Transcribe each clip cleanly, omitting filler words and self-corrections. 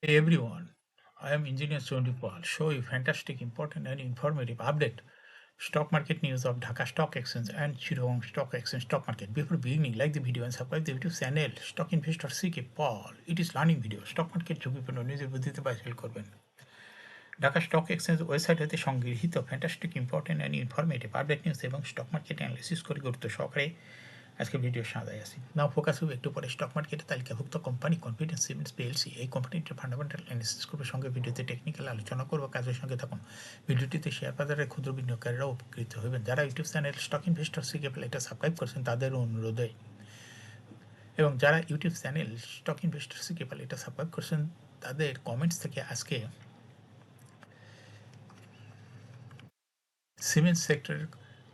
Hey everyone, I am Engineer Sondi Pal. Show you fantastic, important, and informative update stock market news of Dhaka Stock Exchange and Chittagong Stock Exchange stock market. Before beginning, like the video and subscribe the YouTube channel Stock Investor CK Paul. It is learning video. Stock market ঝুঁকিপূর্ণ নিউজের বুদ্ধিতে buy sell করবেন। Dhaka Stock exchange website হতে সংগৃহীত fantastic important and informative update news এবং stock market analysis করে গুরুত্ব সহকারে আজকে ভিডিও সাজাই আসি। নাও ফোকাস হবে একটু পরে স্টক মার্কেটে তালিকাভুক্ত কোম্পানি কনফিডেন্স সিমেন্টস পিএলসি। এই কোম্পানিটির ফান্ডামেন্টাল অ্যানালিসিস করবে, সঙ্গে ভিডিওতে টেকনিক্যাল আলোচনা করবো। কাজের সঙ্গে থাকুন। ভিডিওটিতে শেয়ার বাজারের ক্ষুদ্র বিনিয়োগকারীরাও উপকৃত হবেন। যারা YouTube channel stock investor CK এটা সাবস্ক্রাইব করছেন তাদের অনুরোধে, এবং যারা YouTube channel stock investor CK এটা সাবস্ক্রাইব করছেন তাদের কমেন্টস থেকে আজকে সিমেন্ট সেক্টরের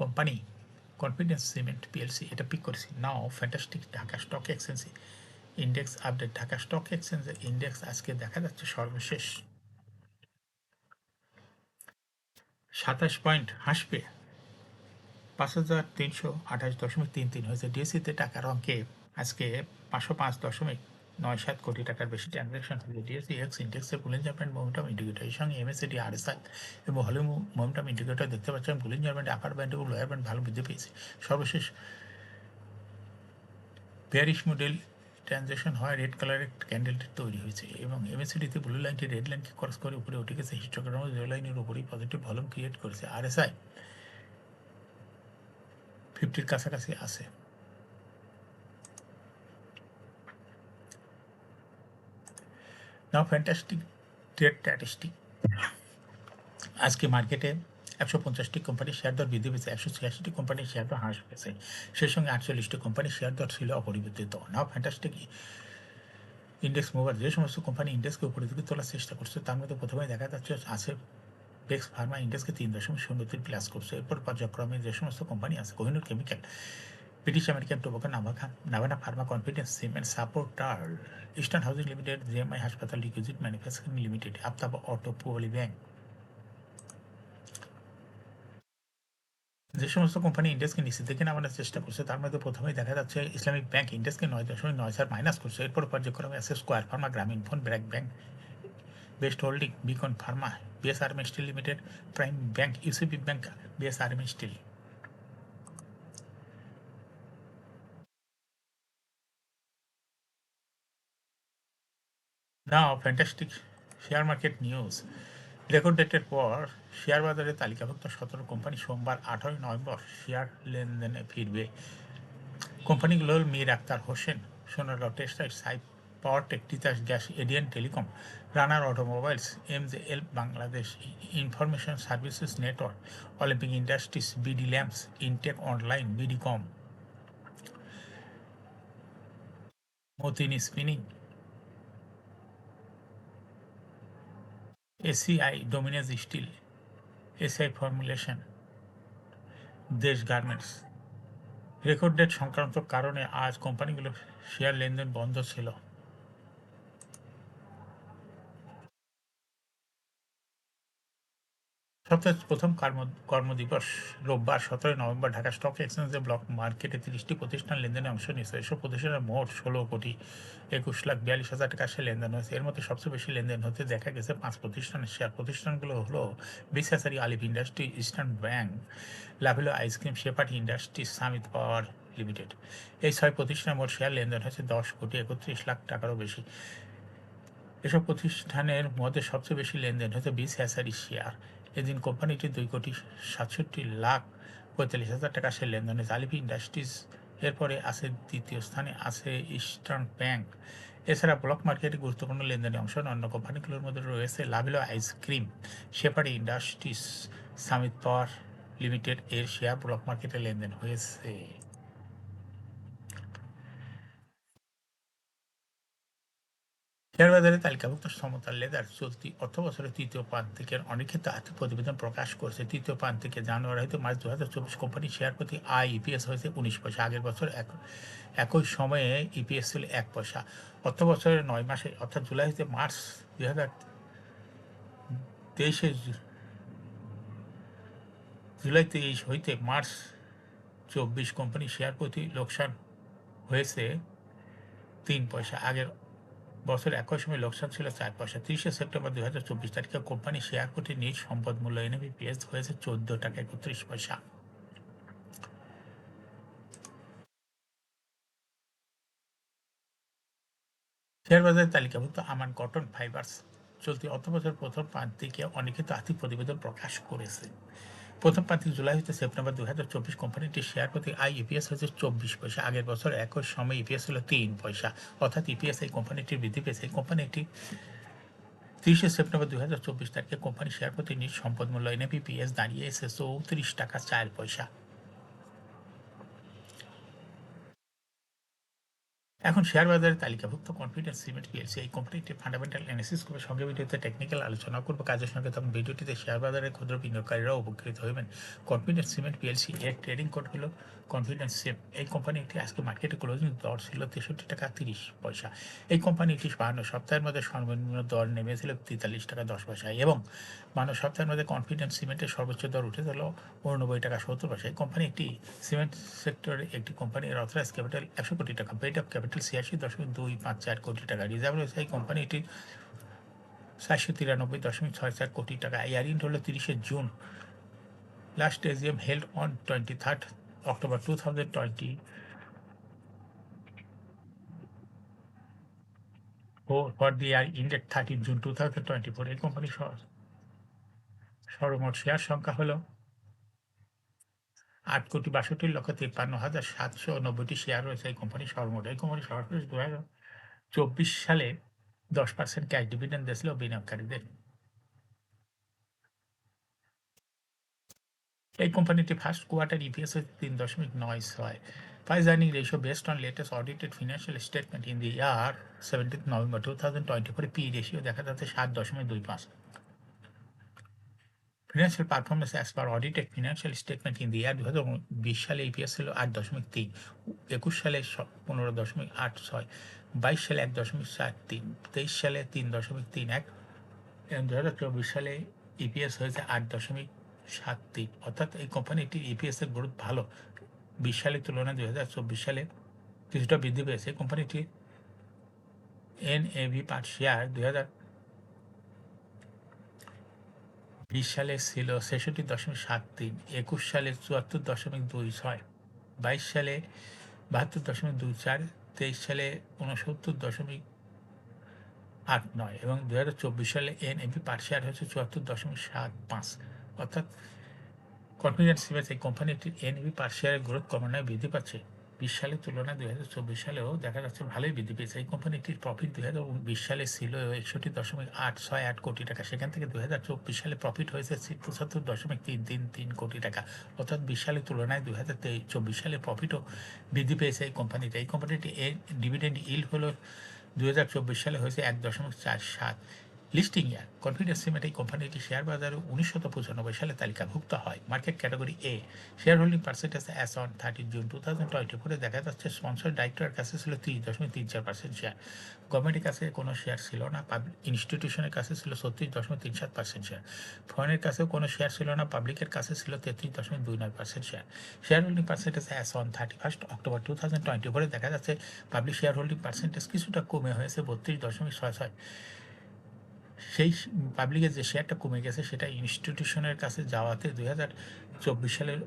কোম্পানি কনফিডেন্স সিমেন্ট পিএলসি এটা পিক করেছি। Now fantastic Dhaka Stock Exchange index update. Dhaka stock এক্সচেঞ্জের ইন্ডেক্স আজকে দেখা যাচ্ছে সর্বশেষ 27 পয়েন্ট হাসবে, 5,328.33 হয়েছে। ডিএসসিতে টাকার অঙ্কে আজকে 505.97 কোটি টাকার বেশি ট্রানজ্যাকশন হয়েছে। ডিএসসি এক্স ইন্ডেক্সের বুলিঞ্জার ব্যান্ড মোমেন্টাম ইন্ডিকেটর, এর সঙ্গে এমএসিডি আরএসআই এবং হলিউড মোমেন্টাম ইন্ডিকেটর দেখতে পাচ্ছেন। বুলিঞ্জার ব্যান্ড আপার ব্যান্ড এবং লোয়ার ব্যান্ড ভালো বৃদ্ধি পেয়েছে। সর্বশেষ বেয়ারিশ মডেল ট্রানজ্যাকশন হয় রেড কালারের ক্যান্ডেলটি তৈরি হয়েছে, এবং এমএসিডিতে ব্লু লাইনটি রেড লাইনকে ক্রস করে উপরে উঠে গেছে। হিস্টোগ্রাম জিরো লাইনের উপরেই পজিটিভ ভলিউম ক্রিয়েট করেছে। আরএসআই 50-র কাছাকাছি আছে। Now fantastic trade statistic. আজকে মার্কেটে 150টি কোম্পানির শেয়ার দর বৃদ্ধি পেয়েছে, 186টি কোম্পানির শেয়ার দর হ্রাস পেয়েছে, সেই সঙ্গে 48টি কোম্পানির শেয়ার দর ছিল অপরিবর্তিত। নাও ফ্যান্টাস্টিক ইন্ডেক্স মুভার। যে সমস্ত কোম্পানি ইন্ডেক্সকে উপরের দিকে তোলার চেষ্টা করছে তার মধ্যে প্রথমে দেখা যাচ্ছে আছে বেক্স ফার্মা ইন্ডেক্সকে 3.03 প্লাস করছে। এরপর পর্যায়ক্রমে যে সমস্ত কোম্পানি আছে Kohinoor chemical, British American Tobacco, Navana pharma, Confidence Cement, supporter, Eastern Housing Limited, GMI হাসপাতাল, liquid manufacturing limited, Aftab auto, Poly Bank. যে সমস্ত কোম্পানি ইন্ডেক্সকে নিচের দিকে নামানোর চেষ্টা করছে তার মধ্যে প্রথমেই দেখা যাচ্ছে ইসলামিক ব্যাংক ইন্ডেক্সকে 9.94 মাইনাস করছে। এরপর পর্যায়ক্রমে আছে Square Pharma, Grameen phone, BRAC Bank, Best Holding, Beacon Pharma, BSRM Steel Limited, Prime Bank, UCB Bank, BSRM Steel. Now fantastic share market news. Record ডেটের পর শেয়ার বাজারে তালিকাভুক্ত 17 কোম্পানি সোমবার 18 নভেম্বর শেয়ার লেনদেনে ফিরবে। কোম্পানিগুলো হল Mir Akhtar Hossain, Sonargaon textile, Sai Powertech, Titas gas, ADN telecom, Runner automobiles, MJL Bangladesh information services network, Olympic industries, BD lamps, Intech online, BDCom, Motin spinning, ACI, Dominus steel, SI formulation, Desh garments. Record date সংক্রান্ত কারণে আজ কোম্পানিগুলোর শেয়ার লেনদেন বন্ধ ছিল। সপ্তাহের প্রথম কর্মদিবস রোববার 17 নভেম্বর। ঢাকা স্টক এক্সচেঞ্জে ব্লক মার্কেটে 30টি প্রতিষ্ঠান লেনদেনে অংশ নিয়েছে। এসব প্রতিষ্ঠানের মোট 16,21,42,000 টাকা সে লেনদেন হয়েছে। এর মধ্যে সবচেয়ে বেশি লেনদেন হতে দেখা গেছে 5 প্রতিষ্ঠানের শেয়ার। প্রতিষ্ঠানগুলো হলো BCSRE, Alif industry, eastern bank, Lovello ice cream, Shepherd industries, Summit power limited. এই 6 প্রতিষ্ঠানের মোট শেয়ার লেনদেন হয়েছে 10,31,00,000 টাকারও বেশি। এসব প্রতিষ্ঠানের মধ্যে সবচেয়ে বেশি লেনদেন হচ্ছে বিসিএসআরই শেয়ার। এদিন কোম্পানিটি 2,67,45,000 টাকা সে লেনদেন হয়েছে। আলিফ ইন্ডাস্ট্রিজ এরপরে আছে, দ্বিতীয় স্থানে আছে ইস্টার্ন ব্যাংক। এছাড়া ব্লক মার্কেটে গুরুত্বপূর্ণ লেনদেনে অংশ নেন অন্য কোম্পানিগুলোর মধ্যে রয়েছে Lovello ice cream, Shepherd industries, Summit power limited এর শেয়ার ব্লক মার্কেটে লেনদেন হয়েছে। শেয়ার বাজারে তালিকাভুক্ত সমতা লেদার চলতি অর্থবছরের তৃতীয় প্রান্তিকের অনিক্ষিত আর্থিক প্রতিবেদন প্রকাশ করেছে। তৃতীয় প্রান্তিকে জানুয়ারি হতে মার্চ 2024 কোম্পানির শেয়ার প্রতি ইপিএস হয়েছে 19 পয়সা। আগের বছর একই সময়ে ইপিএস ছিল 1 পয়সা। অর্থবছরের 9 মাসে অর্থাৎ জুলাই হতে মার্চ 2023 জুলাই 23 হইতে মার্চ 24 কোম্পানির শেয়ার প্রতি লোকসান হয়েছে 3 পয়সা। আগের বছর একই সময় লোকসান ছিল 4 পয়সা। 30শে সেপ্টেম্বর 2024 তারিখে কোম্পানি শেয়ার প্রতি নিজ সম্পদ মূল্য NABPS হয়েছে 14 টাকা 31 পয়সা। শেয়ার বাজারে তালিকাভুক্ত আমান কটন ফাইবার্স চলতি অর্থবছর প্রথম প্রান্তিকে অলিখিত আর্থিক প্রতিবেদন প্রকাশ করেছে। প্রথম প্রান্তিক জুলাই হতে সেপ্টেম্বর 2024 কোম্পানিটির শেয়ার প্রতি IEPS হয়েছে 24 পয়সা। আগের বছর একই সময় ইপিএস ছিল 3 পয়সা, অর্থাৎ ইপিএস এই কোম্পানিটির বৃদ্ধি পেয়েছে। এই কোম্পানিটি 30শে সেপ্টেম্বর 2024 তারিখে কোম্পানি শেয়ার প্রতি নিজ সম্পদ মূল্য NABPS দাঁড়িয়েছে 34 টাকা 4 পয়সা। এখন শেয়ার বাজারে তালিকাভুক্ত কনফিডেন্স সিমেন্ট পিএলসি এই কোম্পানিটির ফান্ডামেন্টাল অ্যানালিসিস করবে। সঙ্গে ভিডিওতে টেকনিক্যাল আলোচনা করবো কাজের সঙ্গে, তখন ভিডিওটিতে শেয়ার বাজারের ক্ষুদ্র বিনিয়োগকারীরাও উপকৃত হবেন। কনফিডেন্স সিমেন্ট পিএলসি এর ট্রেডিং কোড হলো কনফিডেন্স সিম। এই কোম্পানিটি আজকে মার্কেটে ক্লোজিং দর ছিল 63 টাকা 30 পয়সা। এই কোম্পানিটি 52 সপ্তাহের মধ্যে সর্বনিম্ন দর নেমেছিল 43 টাকা 10 পয়সা এবং 52 সপ্তাহের মধ্যে কনফিডেন্স সিমেন্টের সর্বোচ্চ দর উঠে গেল 89 টাকা 70 পয়সা। এই কোম্পানি একটি সিমেন্ট সেক্টরের একটি কোম্পানি। এর অথরাইজ ক্যাপিটাল 100 কোটি টাকা, পেড আপ ক্যাপিটাল 86.254 কোটি টাকা, রিজার্ভ রয়েছে এই কোম্পানিটি 493.64 কোটি টাকা। ইয়ারিন্ড হলো 30শে June. Last AGM held on 23rd October 2020 for the year ended 13 June 2024। এই কোম্পানির সর্বমোট শেয়ার সংখ্যা হলো 8,62,53,790টি শেয়ার রয়েছে এই কোম্পানির সর্বমোট। এই কোম্পানি সর্বশেষ 2024 সালে 10% ক্যাশ ডিভিডেন্ড দিয়েছিল বিনিয়োগকারীদের। এই কোম্পানিটি ফার্স্ট কোয়ার্টার ইপিএস হচ্ছে 3.96। Price earning ratio based on latest audited financial statement in the year 17 November 2024 P ratio দেখা যাচ্ছে 7.25। Financial performance as per audited financial statement in the year 2020 সালে ইপিএস ছিল 8.3, 21 সালে 15.86, 22 সালে 1.43, 23 সালে 3.31 এবং 2024 সালে ইপিএস হয়েছে 8.73। অর্থাৎ এই কোম্পানিটির ইপিএস এর গ্রোথ ভালো। 20 সালের তুলনায় 2024 সালে কিছুটা বৃদ্ধি পেয়েছে। কোম্পানিটির NAV পার শেয়ার 2020 সালে ছিল 66.73, 21 সালে 74.26, 22 সালে 72.24, 23 সালে 69.89 এবং 2024 সালে NAV পার শেয়ার হচ্ছে 74.75। অর্থাৎ কনফিডেন্স সিমেন্ট এই কোম্পানিটির NAV পার শেয়ারের গ্রোথ ক্রমান্বয়ে বৃদ্ধি পাচ্ছে। 20 সালের তুলনায় 2024 সালেও দেখা যাচ্ছে ভালোই বৃদ্ধি পেয়েছে। এই কোম্পানিটির প্রফিট 2020 সালে ছিল 61.868 কোটি টাকা, সেখান থেকে 2024 সালে প্রফিট হয়েছে 75.333 কোটি টাকা। অর্থাৎ 20 সালের তুলনায় 2024 সালে প্রফিটও বৃদ্ধি পেয়েছে এই কোম্পানিটি। এই কোম্পানিটি এর ডিভিডেন্ড ইল্ড হলো 2024 সালে হয়েছে 1.47। লিস্টিং ইয়ার কনফিডেন্স সিমেন্ট এই কোম্পানিটি শেয়ার বাজারে 1995 সালে তালিকাভুক্ত হয়। Market category A. Share holding percentage as on 30 June 2024 দেখা যাচ্ছে স্পন্সর ডাইরেক্টরের কাছে ছিল 30.34% শেয়ার, গভর্নমেন্টের কাছে কোনো শেয়ার ছিল না, ইনস্টিটিউশনের কাছে ছিল 36.37% শেয়ার, ফরেনের কাছেও কোনো শেয়ার ছিল না, পাবলিকের কাছে ছিল 33.29% share. Share holding percentage as on 31 October 2024 দেখা যাচ্ছে পাবলিক শেয়ার হোল্ডিং পার্সেন্টেজ কিছুটা কমে হয়েছে 32.66। সেই পাবলিকের যে শেয়ারটা কমে গেছে সেটা ইনস্টিটিউশনের কাছে যাওয়াতে 2024 সালের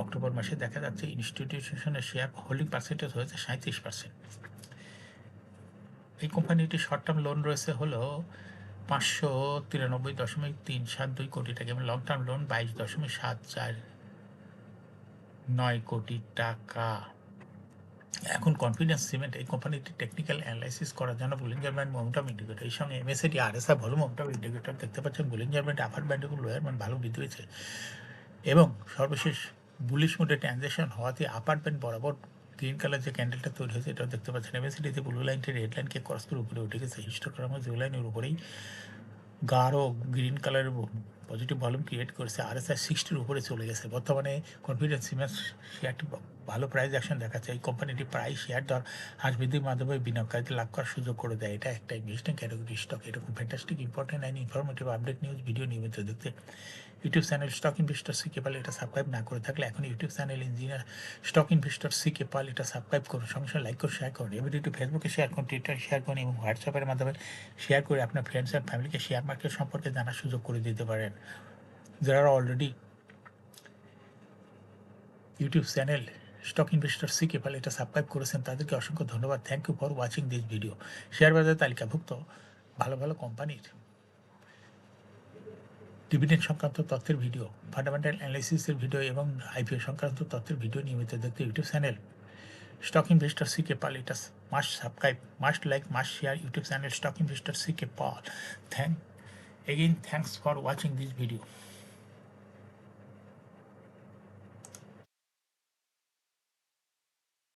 অক্টোবর মাসে দেখা যাচ্ছে ইনস্টিটিউশনের শেয়ার হোল্ডিং পার্সেন্টেজ হয়েছে 37%। এই কোম্পানিটির শর্ট টার্ম লোন রয়েছে হলো 593.372 কোটি টাকা এবং লং টার্ম লোন 22.749 কোটি টাকা। এখন কনফিডেন্স সিমেন্ট এই কোম্পানিটি টেকনিক্যাল অ্যানালাইসিস করার জন্য বুলিঞ্জার ব্যান্ড মোমেন্টাম ইন্ডিকেটর এই সঙ্গে MACD RSI volume momentum indicator দেখতে পাচ্ছেন। বুলিঞ্জার ব্যান্ড আপার ব্যান্ড এবং লোয়ার ব্যান্ড ভালো বৃদ্ধি হয়েছে এবং সর্বশেষ বুলিশ মোডে ট্রানজ্যাকশন হওয়াতে আপার ব্যান্ড বরাবর গ্রিন কালার যে ক্যান্ডেলটা তৈরি হয়েছে এটাও দেখতে পাচ্ছেন। MACDতে ব্লু লাইনটি রেড লাইনকে ক্রস করে উপরে উঠে গেছে। হিস্টোগ্রামে ব্লু লাইনের উপরেই গাঢ় গ্রিন কালারের পজিটিভ ভলিউম ক্রিয়েট করেছে। RSI 60-র উপরে চলে গেছে। বর্তমানে কনফিডেন্স সিমেন্ট শেয়ারটি ভালো প্রাইস অ্যাকশন দেখাচ্ছে। এই কোম্পানিটি প্রায় শেয়ার দর হ্রাস বৃদ্ধির মাধ্যমে বিনিয়োগকারীদের লাভ করার সুযোগ করে দেয়। এটা একটা ইনভেস্টিং ক্যাটাগরি স্টক। এরকম fantastic important and informative update news video নিয়মিত দেখতে YouTube channel stock investor CK Pal এটা সাবস্ক্রাইব না করে থাকলে এখন YouTube channel engineer stock investor CK Pal এটা সাবস্ক্রাইব করুন, সঙ্গে সঙ্গে লাইক করে শেয়ার করুন। এই ভিডিওটি ফেসবুকে শেয়ার করুন, টুইটারে শেয়ার করুন এবং হোয়াটসঅ্যাপের মাধ্যমে শেয়ার করে আপনার ফ্রেন্ডস অ্যান্ড ফ্যামিলিকে শেয়ার মার্কেট সম্পর্কে জানার সুযোগ করে দিতে পারেন। যারা already YouTube channel stock investor CK Pal এটা সাবস্ক্রাইব করেছেন তাদেরকে অসংখ্য ধন্যবাদ। Thank you for watching this video. Share বাজারে তালিকাভুক্ত ভালো ভালো কোম্পানির ডিভিডেন্ড সংক্রান্ত তথ্যের ভিডিও, ফান্ডামেন্টাল অ্যানালিসিসের ভিডিও এবং আইপিও সংক্রান্ত তথ্যের ভিডিও নিয়মিত দেখতে YouTube channel stock investor CK Pal এটা must subscribe, must like, must share YouTube channel stock investor CK Pal. Thanks for watching this video.